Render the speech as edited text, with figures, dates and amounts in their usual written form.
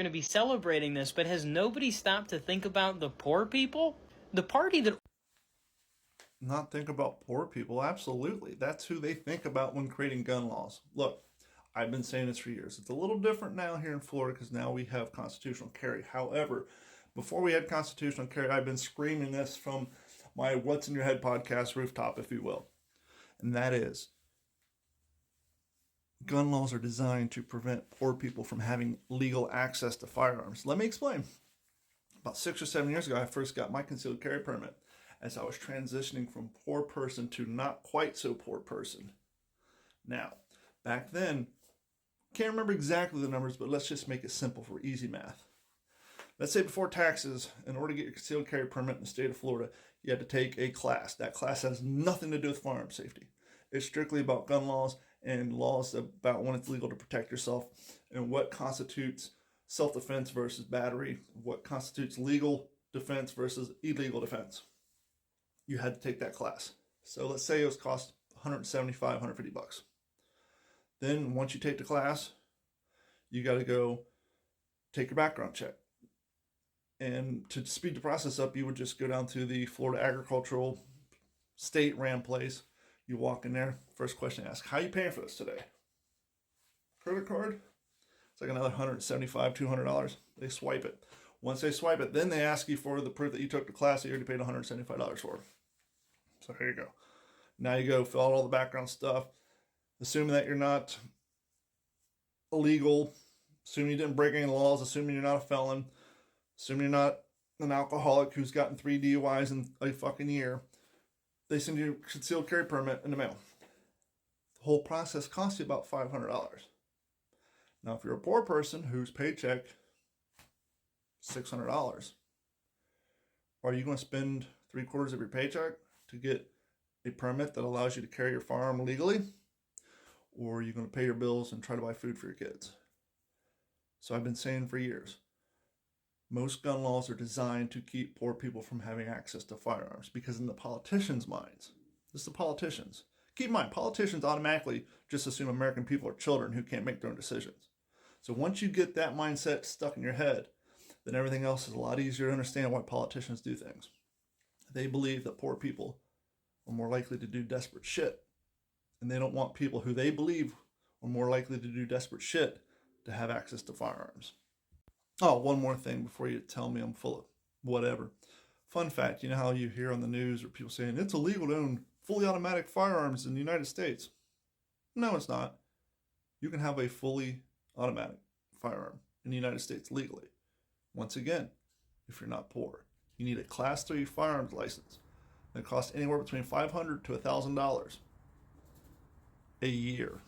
going to be celebrating this, but has nobody stopped to think about the poor people? The party that... Not think about poor people? Absolutely. That's who they think about when creating gun laws. Look, I've been saying this for years. It's a little different now here in Florida because now we have constitutional carry. However, before we had constitutional carry, I've been screaming this from my What's in Your Head podcast rooftop, if you will. And that is, gun laws are designed to prevent poor people from having legal access to firearms. Let me explain. About 6 or 7 years ago, I first got my concealed carry permit as I was transitioning from poor person to not quite so poor person. Now, back then, can't remember exactly the numbers, but let's just make it simple for easy math. Let's say before taxes, in order to get your concealed carry permit in the state of Florida, you had to take a class. That class has nothing to do with firearm safety. It's strictly about gun laws and laws about when it's legal to protect yourself and what constitutes self-defense versus battery, what constitutes legal defense versus illegal defense. You had to take that class. So let's say it was cost $175, $150. Then once you take the class, you got to go take your background check. And to speed the process up, you would just go down to the Florida Agricultural State ran place. You walk in there, first question they ask, how are you paying for this today? Credit card? It's like another $175, $200. They swipe it. Once they swipe it, then they ask you for the proof that you took the class that you already paid $175 for. So here you go. Now you go fill out all the background stuff. Assuming that you're not illegal, assuming you didn't break any laws, assuming you're not a felon, assuming you're not an alcoholic who's gotten 3 DUIs in a fucking year, they send you a concealed carry permit in the mail. The whole process costs you about $500. Now, if you're a poor person whose paycheck $600, are you going to spend 3/4 of your paycheck to get a permit that allows you to carry your firearm legally? Or are you going to pay your bills and try to buy food for your kids? So I've been saying for years, most gun laws are designed to keep poor people from having access to firearms because in the politicians' minds, this is the politicians. Keep in mind, politicians automatically just assume American people are children who can't make their own decisions. So once you get that mindset stuck in your head, then everything else is a lot easier to understand why politicians do things. They believe that poor people are more likely to do desperate shit. And they don't want people who they believe are more likely to do desperate shit to have access to firearms. Oh, one more thing before you tell me I'm full of whatever. Fun fact, you know how you hear on the news or people saying it's illegal to own fully automatic firearms in the United States? No, it's not. You can have a fully automatic firearm in the United States legally. Once again, if you're not poor, you need a Class 3 firearms license that costs anywhere between $500 to $1,000 a year.